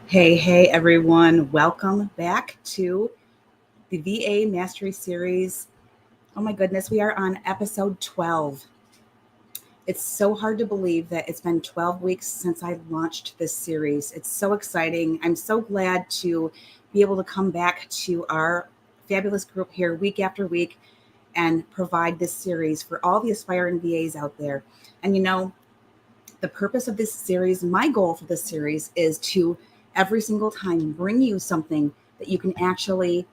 Hey, everyone. Welcome back to the VA Mastery Series. Oh my goodness, we are on episode 12. It's so hard to believe that it's been 12 weeks since I launched this series. It's so exciting. I'm so glad to be able to come back to our fabulous group here week after week and provide this series for all the aspiring VAs out there. And the purpose of this series, my goal for this series is to every single time bring you something that you can actually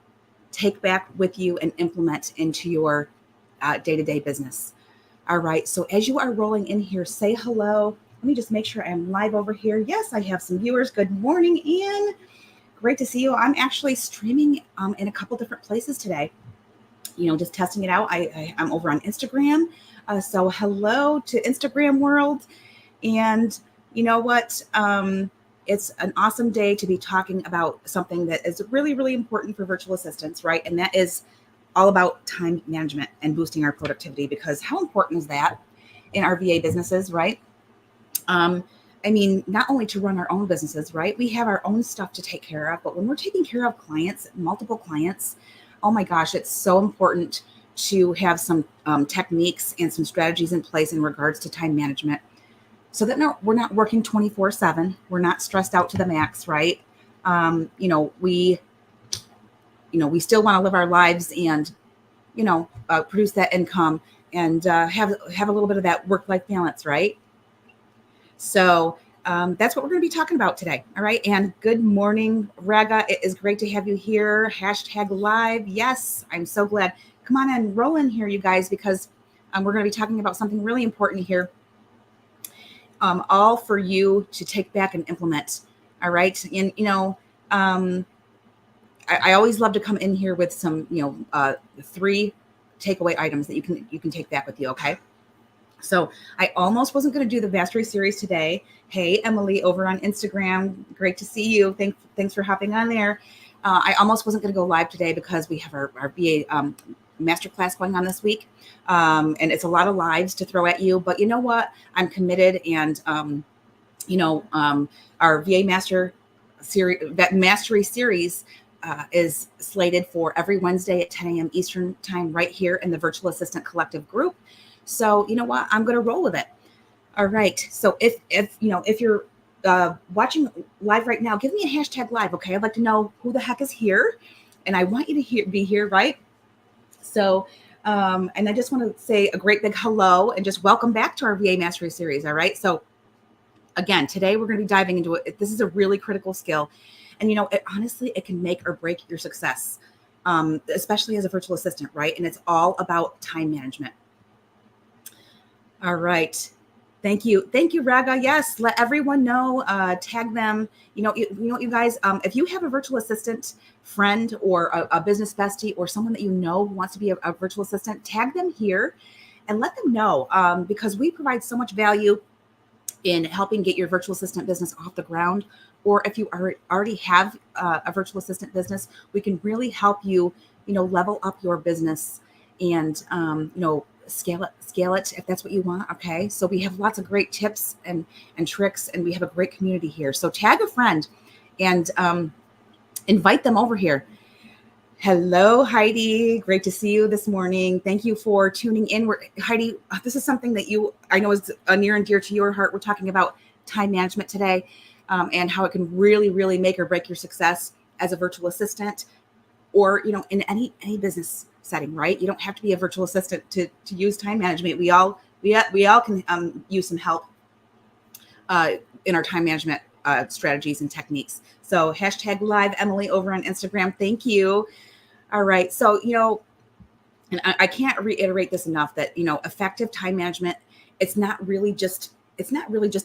take back with you and implement into your day-to-day business. All right. So as you are rolling in here, say hello. Let me just make sure I'm live over here. Yes, I have some viewers. Good morning, Ian. Great to see you. I'm actually streaming in a couple different places today. Just testing it out. I'm over on Instagram. So hello to Instagram world. And you know what? It's an awesome day to be talking about something that is really, really important for virtual assistants, right? And that is all about time management and boosting our productivity, because how important is that in our VA businesses, right? Not only to run our own businesses, right? We have our own stuff to take care of, but when we're taking care of clients, multiple clients, oh my gosh, it's so important to have some techniques and some strategies in place in regards to time management, so that we're not working 24/7. We're not stressed out to the max, right? We still want to live our lives and, produce that income and have a little bit of that work-life balance, right? So that's what we're going to be talking about today. All right. And good morning, Raga. It is great to have you here. #live. Yes, I'm so glad. Come on and roll in here, you guys, because we're going to be talking about something really important here. All for you to take back and implement. All right. And, I always love to come in here with some, 3 takeaway items that you can take back with you. Okay. So I almost wasn't going to do the Mastery series today. Hey, Emily over on Instagram. Great to see you. Thanks for hopping on there. I almost wasn't going to go live today because we have our VA masterclass going on this week. And it's a lot of lives to throw at you, but you know what? I'm committed, and, our VA Mastery series is slated for every Wednesday at 10 a.m. Eastern time, right here in the Virtual Assistant Collective group. So you know what? I'm going to roll with it. All right. So if you're watching live right now, give me a #live. Okay. I'd like to know who the heck is here, and I want you to be here. Right. So, and I just want to say a great big hello and just welcome back to our VA Mastery series. All right. So again, today we're going to be diving into it. This is a really critical skill, and honestly, it can make or break your success, especially as a virtual assistant, right? And it's all about time management. All right. Thank you, Raga. Yes, let everyone know. Tag them. You guys. If you have a virtual assistant friend or a business bestie or someone that wants to be a virtual assistant, tag them here and let them know, because we provide so much value in helping get your virtual assistant business off the ground. Or if you already have a virtual assistant business, we can really help you, level up your business and, scale it if that's what you want. Okay. So we have lots of great tips and tricks, and we have a great community here. So tag a friend and invite them over here. Hello, Heidi. Great to see you this morning. Thank you for tuning in. Heidi, this is something that I know is near and dear to your heart. We're talking about time management today, and how it can really, really make or break your success as a virtual assistant, or, in any business setting, right? You don't have to be a virtual assistant to use time management. We all can use some help in our time management strategies and techniques. So #live Emily over on Instagram. Thank you. All right. So, and I can't reiterate this enough that, effective time management, it's not really just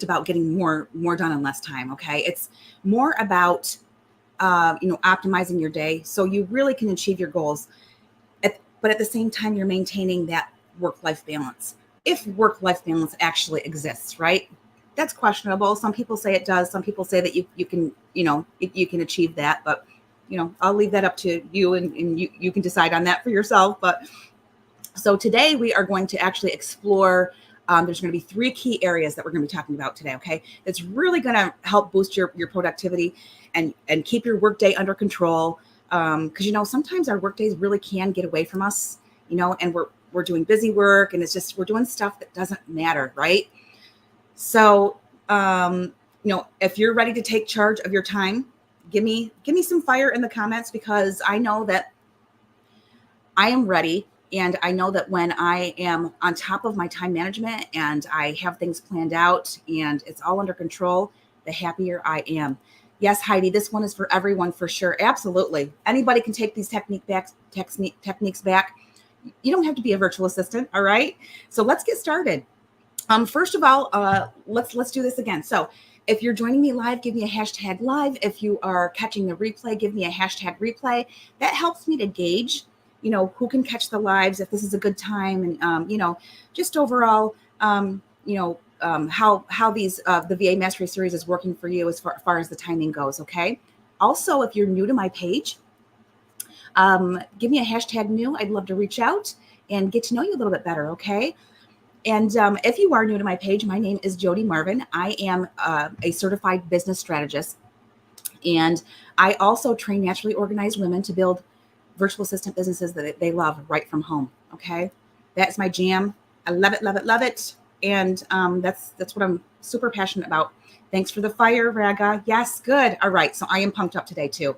about getting more done in less time. Okay. It's more about, optimizing your day so you really can achieve your goals. But at the same time, you're maintaining that work-life balance. If work-life balance actually exists, right? That's questionable. Some people say it does. Some people say that you can, you can achieve that. But, I'll leave that up to you, and you can decide on that for yourself. But so today we are going to actually explore There's going to be 3 key areas that we're going to be talking about today. Okay. It's really going to help boost your productivity and keep your workday under control. Cause sometimes our workdays really can get away from us, and we're doing busy work, and it's just, we're doing stuff that doesn't matter. Right. So, if you're ready to take charge of your time, give me some fire in the comments, because I know that I am ready. And I know that when I am on top of my time management and I have things planned out and it's all under control, the happier I am. Yes, Heidi, this one is for everyone for sure. Absolutely. Anybody can take these techniques back. You don't have to be a virtual assistant. All right. So let's get started. First of all, let's do this again. So if you're joining me live, give me a hashtag live. If you are catching the replay, give me a hashtag replay. That helps me to gauge, who can catch the lives, if this is a good time, and, just overall, how these, the VA Mastery Series is working for you as far as the timing goes. Okay. Also, if you're new to my page, give me a hashtag new. I'd love to reach out and get to know you a little bit better. Okay. And if you are new to my page, my name is Jodi Marvin. I am a certified business strategist, and I also train naturally organized women to build virtual assistant businesses that they love right from home. Okay. That's my jam. I love it, love it, love it. And that's what I'm super passionate about. Thanks for the fire, Raga. Yes, good. All right. So I am pumped up today too.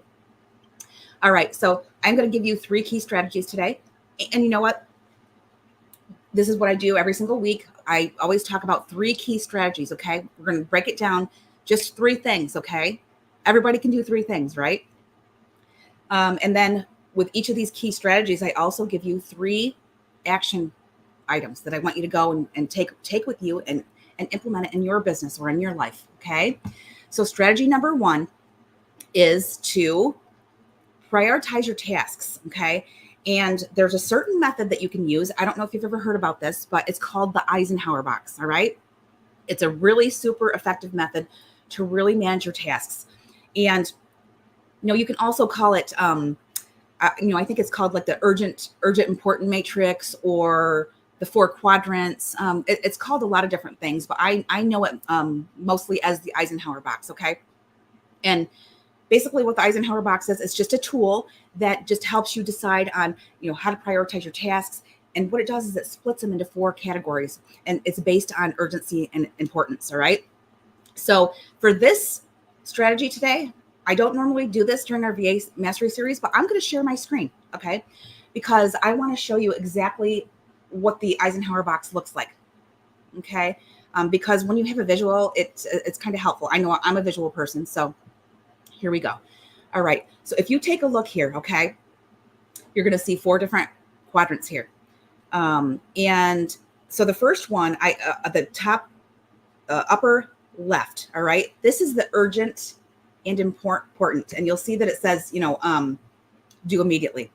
All right. So I'm going to give you 3 key strategies today. And you know what? This is what I do every single week. I always talk about 3 key strategies. Okay. We're going to break it down. Just 3 things. Okay. Everybody can do 3 things, right? And then with each of these key strategies, I also give you 3 action items that I want you to go and take with you and implement it in your business or in your life. Okay. So strategy number 1 is to prioritize your tasks. Okay. And there's a certain method that you can use. I don't know if you've ever heard about this, but it's called the Eisenhower box. All right. It's a really super effective method to really manage your tasks. And, you can also call it, I think it's called like the urgent important matrix, or the 4 quadrants. It's called a lot of different things, but I know it mostly as the Eisenhower box. Okay. And basically what the Eisenhower box is, it's just a tool that just helps you decide on, how to prioritize your tasks. And what it does is it splits them into 4 categories, and it's based on urgency and importance. All right. So for this strategy today, I don't normally do this during our VA Mastery Series, but I'm going to share my screen. Okay. Because I want to show you exactly what the Eisenhower box looks like. Okay. Because when you have a visual, it's kind of helpful. I know I'm a visual person, so here we go. All right. So if you take a look here, okay, you're going to see 4 different quadrants here. And so the first one, the top upper left. All right. This is the urgent and important. And you'll see that it says, do immediately.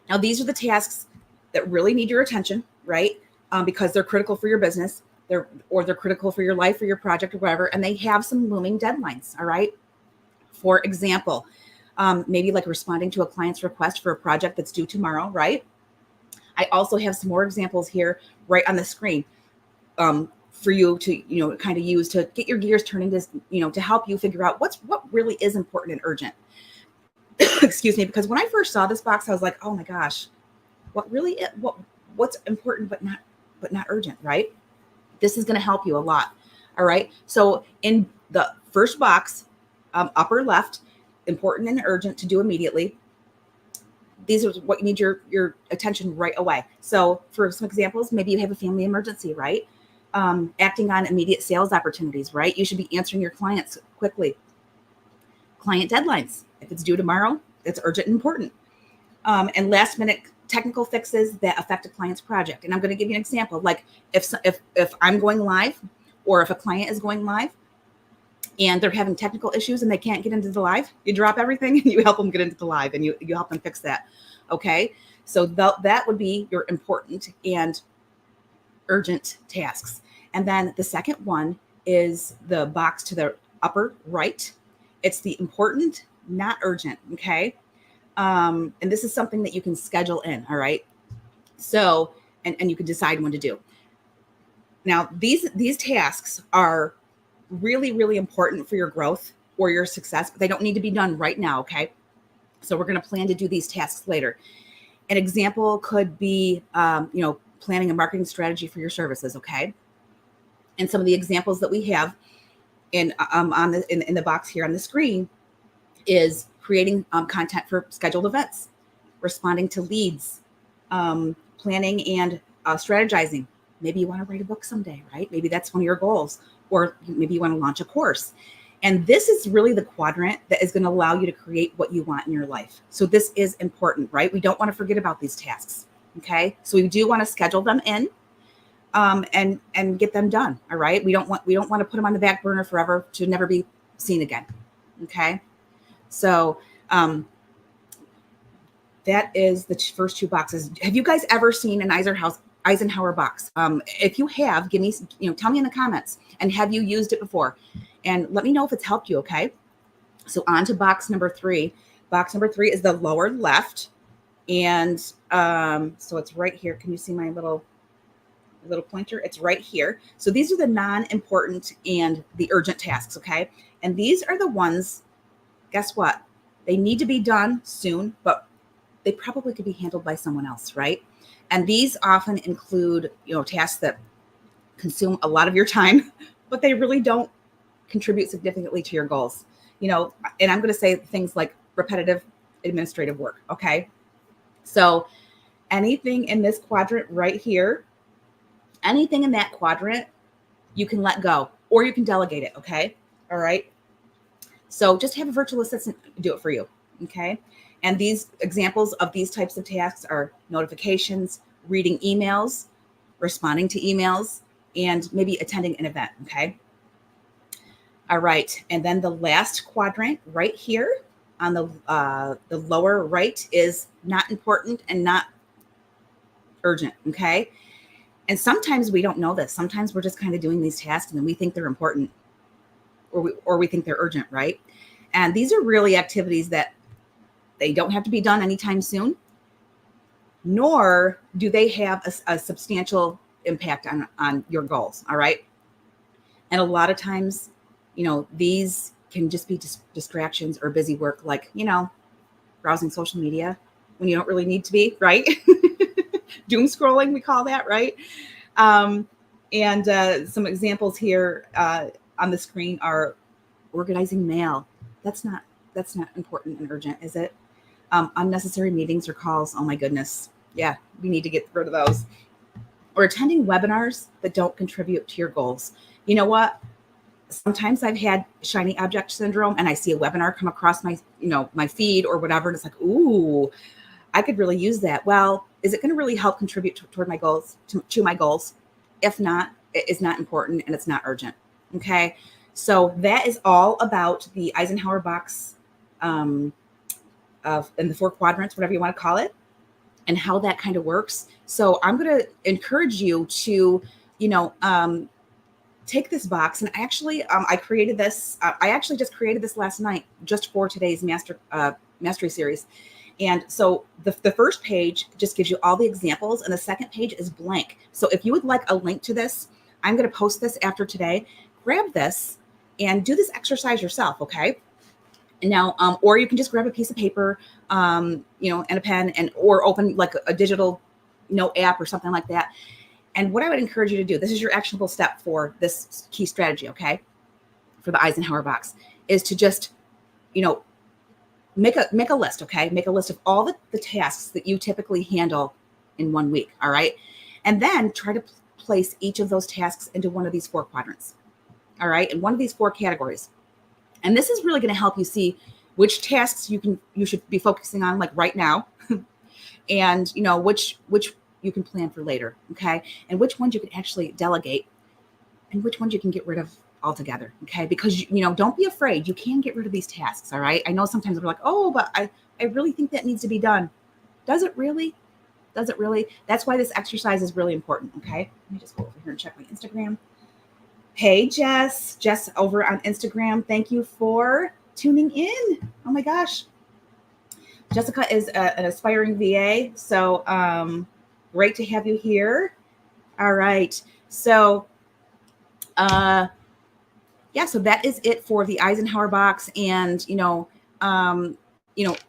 Now, these are the tasks that really need your attention, right? Because they're critical for your business, they're critical for your life or your project or whatever. And they have some looming deadlines. All right. For example, maybe like responding to a client's request for a project that's due tomorrow, right? I also have some more examples here right on the screen for you to, kind of use to get your gears turning, to help you figure out what really is important and urgent. Excuse me, because when I first saw this box, I was like, oh my gosh, what's important but not urgent, right? This is going to help you a lot. All right. So in the first box, upper left, important and urgent to do immediately. These are what you need your attention right away. So for some examples, maybe you have a family emergency, right? Acting on immediate sales opportunities, right? You should be answering your clients quickly. Client deadlines. If it's due tomorrow, it's urgent and important. And last minute technical fixes that affect a client's project. And I'm going to give you an example. Like if I'm going live, or if a client is going live and they're having technical issues and they can't get into the live, you drop everything and you help them get into the live, and you help them fix that. Okay. So that would be your important and urgent tasks. And then the second one is the box to the upper right. It's the important, not urgent. Okay. And this is something that you can schedule in. All right. So, and you can decide when to do. Now, these tasks are really, really important for your growth or your success, but they don't need to be done right now, okay? So we're going to plan to do these tasks later. An example could be, planning a marketing strategy for your services, okay? And some of the examples that we have in the box here on the screen is creating content for scheduled events, responding to leads, planning and strategizing. Maybe you want to write a book someday, right? Maybe that's one of your goals, or maybe you want to launch a course. And this is really the quadrant that is going to allow you to create what you want in your life. So this is important, right? We don't want to forget about these tasks. Okay. So we do want to schedule them in and get them done. All right. We don't want to put them on the back burner forever to never be seen again. Okay. So that is the first two boxes. Have you guys ever seen an Eisenhower box? If you have, give me, tell me in the comments, and have you used it before? And let me know if it's helped you, okay? So on to box number 3. Box number 3 is the lower left. And so it's right here. Can you see my little pointer? It's right here. So these are the non-important and the urgent tasks, okay? And these are the ones, guess what? They need to be done soon, but they probably could be handled by someone else, right? And these often include, tasks that consume a lot of your time, but they really don't contribute significantly to your goals. And I'm going to say things like repetitive administrative work, okay? So anything in this quadrant right here, anything in that quadrant, you can let go or you can delegate it, okay? All right? So just have a virtual assistant do it for you, okay? And these examples of these types of tasks are notifications, reading emails, responding to emails, and maybe attending an event, okay? All right, and then the last quadrant right here on the lower right is not important and not urgent, okay? And sometimes we don't know this. Sometimes we're just kind of doing these tasks and then we think they're important or we think they're urgent, right? And these are really activities that they don't have to be done anytime soon, nor do they have a substantial impact on your goals, all right? And a lot of times, these can just be distractions or busy work, like, browsing social media when you don't really need to be, right? Doom scrolling, we call that, right? And some examples here on the screen are organizing mail. That's not important and urgent, is it? Unnecessary meetings or calls. Oh my goodness. Yeah, we need to get rid of those. Or attending webinars that don't contribute to your goals. You know what? Sometimes I've had shiny object syndrome and I see a webinar come across my, my feed or whatever. And it's like, ooh, I could really use that. Well, is it going to really help contribute toward my goals, to my goals? If not, it is not important and it's not urgent. Okay. So that is all about the Eisenhower box in the 4 quadrants, whatever you want to call it, and how that kind of works. So I'm going to encourage you to, take this box, and actually, I created this. I actually just created this last night, just for today's mastery series. And so the first page just gives you all the examples, and the second page is blank. So if you would like a link to this, I'm going to post this after today. Grab this and do this exercise yourself, okay? And now, or you can just grab a piece of paper, and a pen, or open like a digital note app or something like that. And what I would encourage you to do, this is your actionable step for this key strategy, okay, for the Eisenhower box, is to just, make a list, okay? Make a list of all the tasks that you typically handle in 1 week, all right? And then try to place each of those tasks into one of these 4 quadrants, all right? In one of these 4 categories. And this is really going to help you see which tasks you should be focusing on, like right now, and which you can plan for later, okay? And which ones you can actually delegate, and which ones you can get rid of altogether, okay? Because don't be afraid. You can get rid of these tasks, all right? I know sometimes we're like, oh, but I really think that needs to be done. Does it really? Does it really? That's why this exercise is really important, okay? Let me just go over here and check my Instagram. Hey, Jess over on Instagram. Thank you for tuning in. Oh my gosh. Jessica is an aspiring VA. So great to have you here. All right. So Yeah, so that is it for the Eisenhower box. And,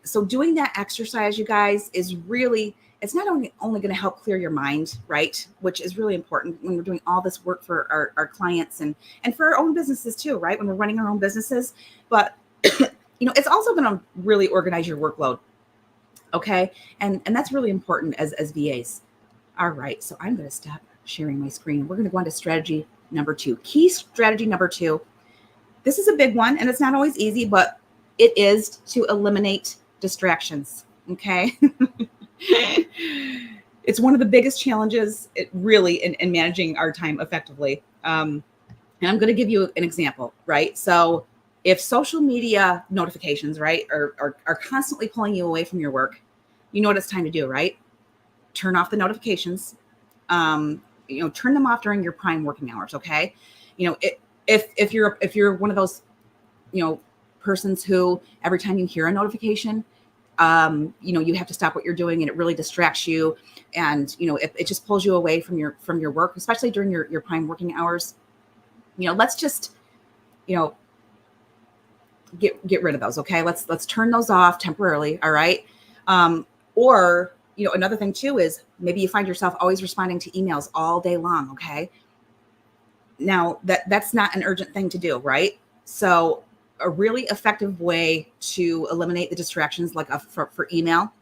so doing that exercise, you guys, is really, it's not only going to help clear your mind, right? Which is really important when we're doing all this work for our clients and for our own businesses too, right? When we're running our own businesses, but it's also going to really organize your workload. Okay. And that's really important as VAs. All right. So I'm going to stop sharing my screen. We're going to go on to strategy number 2. Key strategy number 2. This is a big one, and it's not always easy, but it is to eliminate distractions. Okay. It's one of the biggest challenges in managing our time effectively. And I'm going to give you an example, right? So if social media notifications, right, are constantly pulling you away from your work, you know what it's time to do, right? Turn off the notifications. Turn them off during your prime working hours. Okay. If you're one of those, persons who every time you hear a notification, you have to stop what you're doing and it really distracts you. And, it just pulls you away from your work, especially during your prime working hours. Let's just, get rid of those. Okay. Let's turn those off temporarily. All right. Or, another thing too is maybe you find yourself always responding to emails all day long. Okay. Now that's not an urgent thing to do, right? So a really effective way to eliminate the distractions, like for email,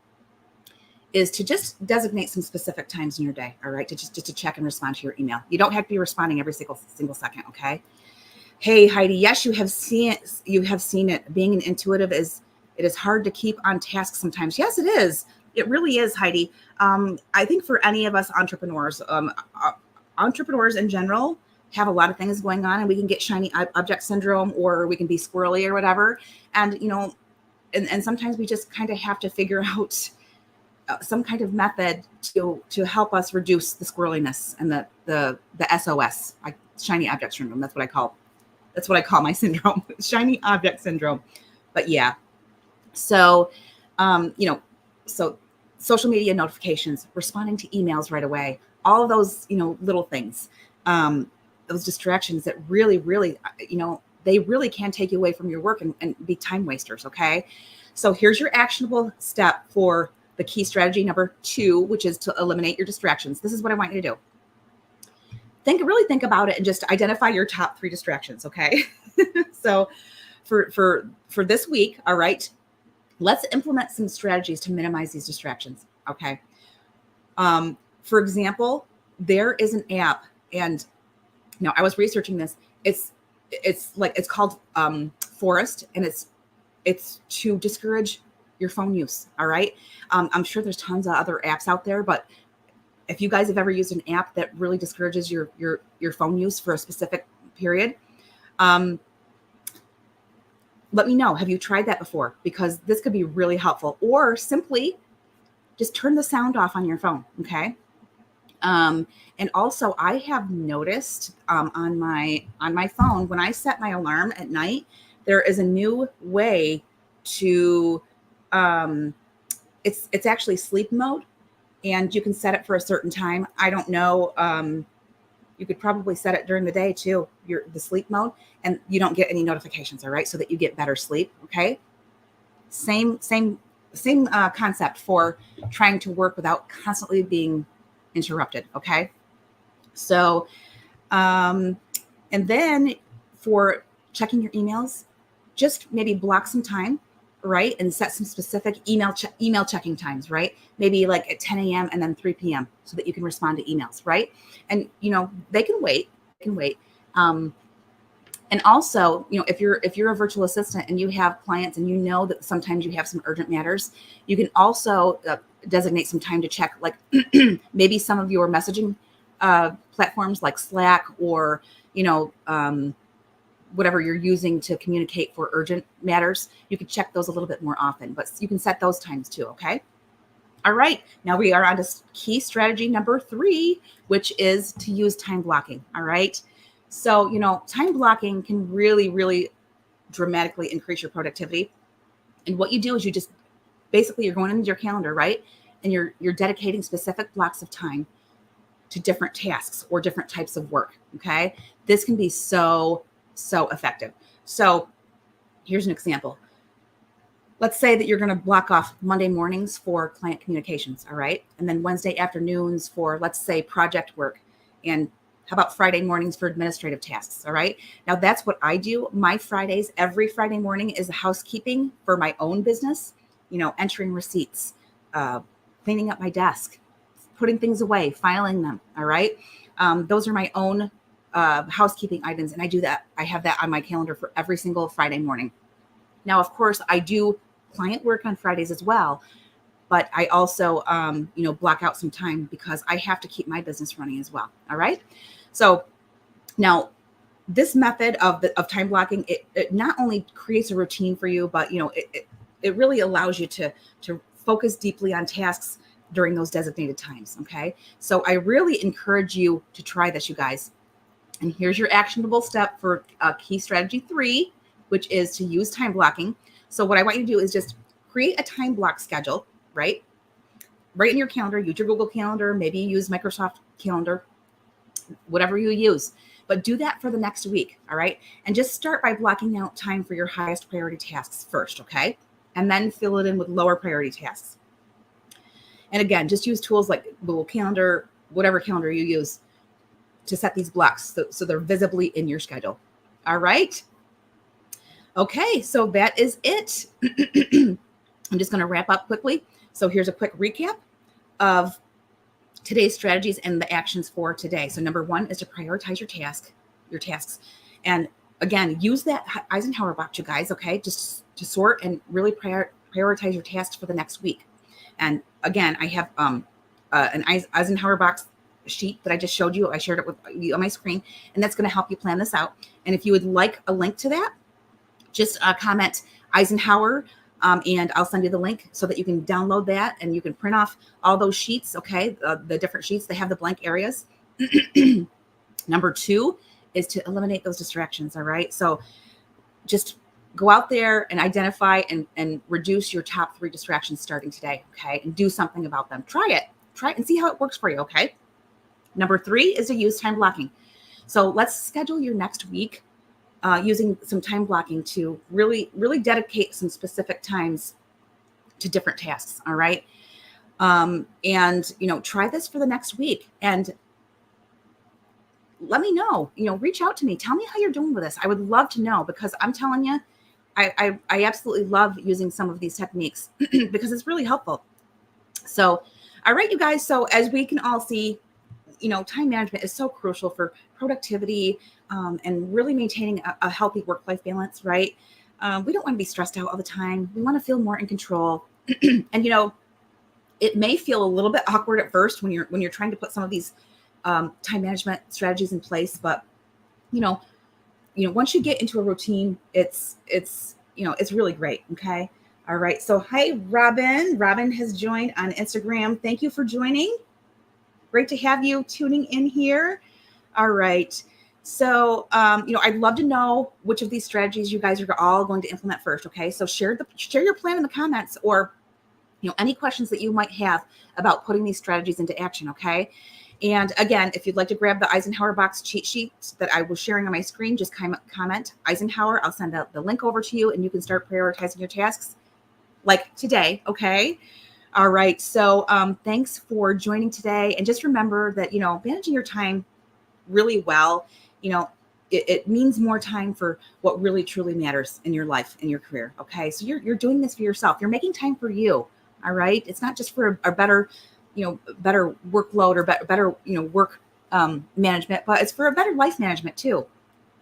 is to just designate some specific times in your day. All right. Just to check and respond to your email. You don't have to be responding every single second. Okay. Hey, Heidi. Yes, you have seen it. Being an intuitive it is hard to keep on task sometimes. Yes, it is. It really is, Heidi. I think for any of us entrepreneurs, entrepreneurs in general have a lot of things going on, and we can get shiny object syndrome, or we can be squirrely or whatever. And, and sometimes we just kind of have to figure out some kind of method to help us reduce the squirreliness and the SOS, like shiny object syndrome. That's what I call my syndrome, shiny object syndrome. But yeah, so, so social media notifications, responding to emails right away, all of those, little things, those distractions that really, they really can take you away from your work and be time wasters. Okay. So here's your actionable step for the key strategy number 2, which is to eliminate your distractions. This is what I want you to do. Really think about it and just identify your top 3 distractions. Okay. So for this week, all right, let's implement some strategies to minimize these distractions. Okay. For example, there is an app, and I was researching this. It's called Forest, and it's to discourage your phone use. All right. I'm sure there's tons of other apps out there, but if you guys have ever used an app that really discourages your phone use for a specific period, let me know. Have you tried that before? Because this could be really helpful. Or simply just turn the sound off on your phone. Okay. And also I have noticed on my phone, when I set my alarm at night, there is a new way to it's actually sleep mode, and you can set it for a certain time. I don't know. You could probably set it during the day too, the sleep mode, and you don't get any notifications. All right. So that you get better sleep. Okay. Same concept for trying to work without constantly being interrupted. Okay. So, and then for checking your emails, just maybe block some time, right? And set some specific email checking times, right? Maybe like at 10 a.m. and then 3 p.m. so that you can respond to emails, right? And, they can wait. And also, if you're a virtual assistant and you have clients and that sometimes you have some urgent matters, you can also designate some time to check, like maybe some of your messaging platforms like Slack or, whatever you're using to communicate for urgent matters. You can check those a little bit more often, but you can set those times too. Okay. All right. Now we are on to key strategy number 3, which is to use time blocking. All right. So, time blocking can really, really dramatically increase your productivity. And what you do is you're going into your calendar, right? And you're dedicating specific blocks of time to different tasks or different types of work. Okay. This can be so effective. So here's an example. Let's say that you're going to block off Monday mornings for client communications. All right. And then Wednesday afternoons for, let's say, project work. And how about Friday mornings for administrative tasks? All right. Now that's what I do. My Fridays, every Friday morning is housekeeping for my own business, entering receipts, cleaning up my desk, putting things away, filing them. All right. Those are my own housekeeping items. And I do that. I have that on my calendar for every single Friday morning. Now, of course, I do client work on Fridays as well, but I also, block out some time because I have to keep my business running as well. All right. So now this method of time blocking, it not only creates a routine for you, but, it really allows you to focus deeply on tasks during those designated times. Okay. So I really encourage you to try this, you guys. And here's your actionable step for key strategy 3, which is to use time blocking. So what I want you to do is just create a time block schedule, right? Right in your calendar, use your Google Calendar, maybe use Microsoft Calendar, whatever you use, but do that for the next week, all right? And just start by blocking out time for your highest priority tasks first, okay? And then fill it in with lower priority tasks. And again, just use tools like Google Calendar, whatever calendar you use to set these blocks so they're visibly in your schedule, all right? Okay, so that is it. I'm just going to wrap up quickly. So here's a quick recap of today's strategies and the actions for today. So number 1 is to prioritize your tasks. And again, use that Eisenhower box, you guys, okay? Just to sort and really prioritize your tasks for the next week. And again, I have an Eisenhower box sheet that I just showed you. I shared it with you on my screen, and that's going to help you plan this out. And if you would like a link to that, just comment Eisenhower, and I'll send you the link so that you can download that and you can print off all those sheets, okay? The different sheets, they have the blank areas. Number 2 is to eliminate those distractions, all right? So just go out there and identify and reduce your top 3 distractions starting today, okay? And do something about them. Try it and see how it works for you, okay? Number 3 is to use time blocking. So let's schedule your next week using some time blocking to really dedicate some specific times to different tasks. All right. And, try this for the next week and let me know, reach out to me. Tell me how you're doing with this. I would love to know because I'm telling you, I absolutely love using some of these techniques because it's really helpful. So, all right, you guys. So as we can all see, time management is so crucial for productivity, and really maintaining a healthy work-life balance, right? We don't want to be stressed out all the time. We want to feel more in control. And, it may feel a little bit awkward at first when you're trying to put some of these time management strategies in place. But, once you get into a routine, it's really great. Okay. All right. So, hi, Robin. Robin has joined on Instagram. Thank you for joining. Great to have you tuning in here. All right. So, I'd love to know which of these strategies you guys are all going to implement first. Okay. So share your plan in the comments or, any questions that you might have about putting these strategies into action. Okay. And again, if you'd like to grab the Eisenhower box cheat sheet that I was sharing on my screen, just comment Eisenhower. I'll send out the link over to you and you can start prioritizing your tasks like today. Okay. All right. So, thanks for joining today. And just remember that, managing your time really well, it means more time for what really truly matters in your life, in your career. Okay. So you're doing this for yourself. You're making time for you. All right. It's not just for a better, better workload or better, work management, but it's for a better life management too,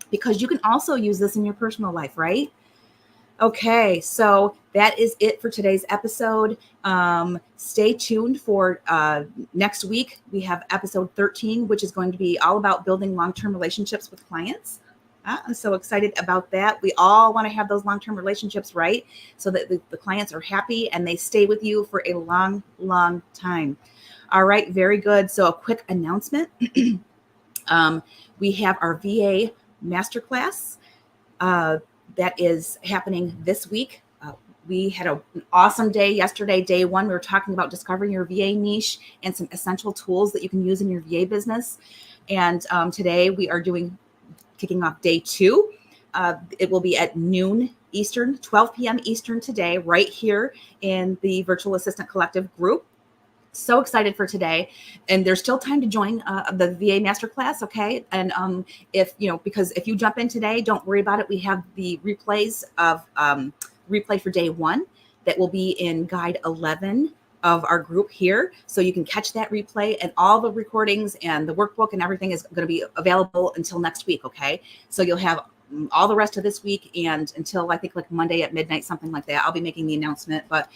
because you can also use this in your personal life, right? Okay, so that is it for today's episode. Stay tuned for next week. We have episode 13, which is going to be all about building long-term relationships with clients. I'm so excited about that. We all want to have those long-term relationships, right? So that the clients are happy and they stay with you for a long, long time. All right, very good. So a quick announcement. We have our VA Masterclass. That is happening this week. We had an awesome day yesterday, day one. We were talking about discovering your VA niche and some essential tools that you can use in your VA business. And today we are kicking off day two. It will be at noon Eastern, 12 p.m. Eastern today, right here in the Virtual Assistant Collective group. So excited for today. And there's still time to join the VA Masterclass, okay? And because if you jump in today, don't worry about it. We have the replays of replay for day one that will be in guide 11 of our group here. So you can catch that replay, and all the recordings and the workbook and everything is going to be available until next week, okay? So you'll have all the rest of this week and until I think like Monday at midnight, something like that. I'll be making the announcement, but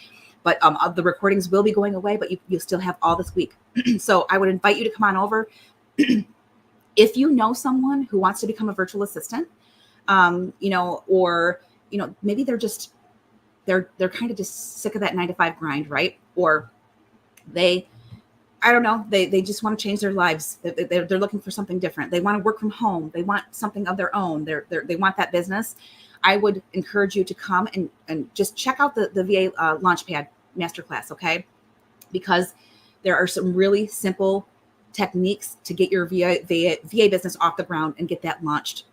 the recordings will be going away, but you'll still have all this week. So I would invite you to come on over. If you know someone who wants to become a virtual assistant, or maybe they're kind of just sick of that 9-to-5 grind, right? Or they just want to change their lives. They're looking for something different. They want to work from home. They want something of their own. They want that business. I would encourage you to come and just check out the VA Launchpad Masterclass, okay? Because there are some really simple techniques to get your VA business off the ground and get that launched,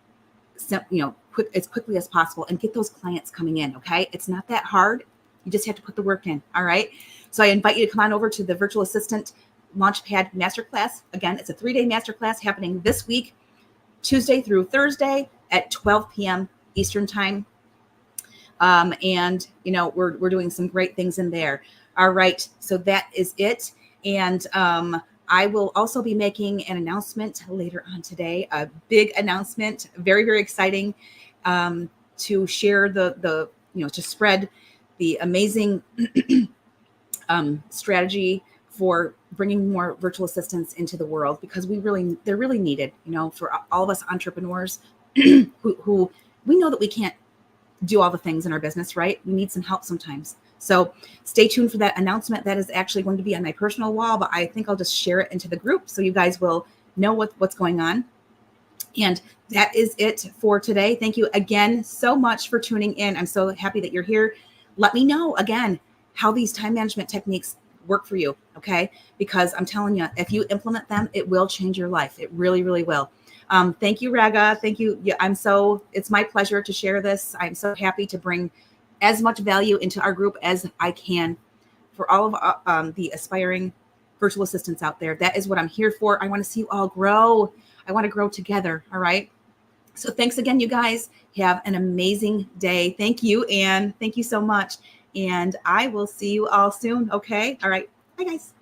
as quickly as possible, and get those clients coming in, okay? It's not that hard. You just have to put the work in, all right? So I invite you to come on over to the Virtual Assistant Launchpad Masterclass. Again, it's a 3-day masterclass happening this week, Tuesday through Thursday at 12 p.m. Eastern time. We're doing some great things in there. All right. So that is it. And I will also be making an announcement later on today, a big announcement, very, very exciting, to share to spread the amazing strategy for bringing more virtual assistants into the world, because they're really needed, for all of us entrepreneurs who we know that we can't do all the things in our business, right? We need some help sometimes. So stay tuned for that announcement. That is actually going to be on my personal wall, but I think I'll just share it into the group so you guys will know what's going on. And that is it for today. Thank you again so much for tuning in. I'm so happy that you're here. Let me know again how these time management techniques work for you, okay? Because I'm telling you, if you implement them, it will change your life. It really, really will. Thank you, Raga. Thank you. Yeah, it's my pleasure to share this. I'm so happy to bring as much value into our group as I can for all of the aspiring virtual assistants out there. That is what I'm here for. I want to see you all grow. I want to grow together. All right. So thanks again, you guys. Have an amazing day. Thank you, Anne. Thank you so much. And I will see you all soon. Okay. All right. Bye, guys.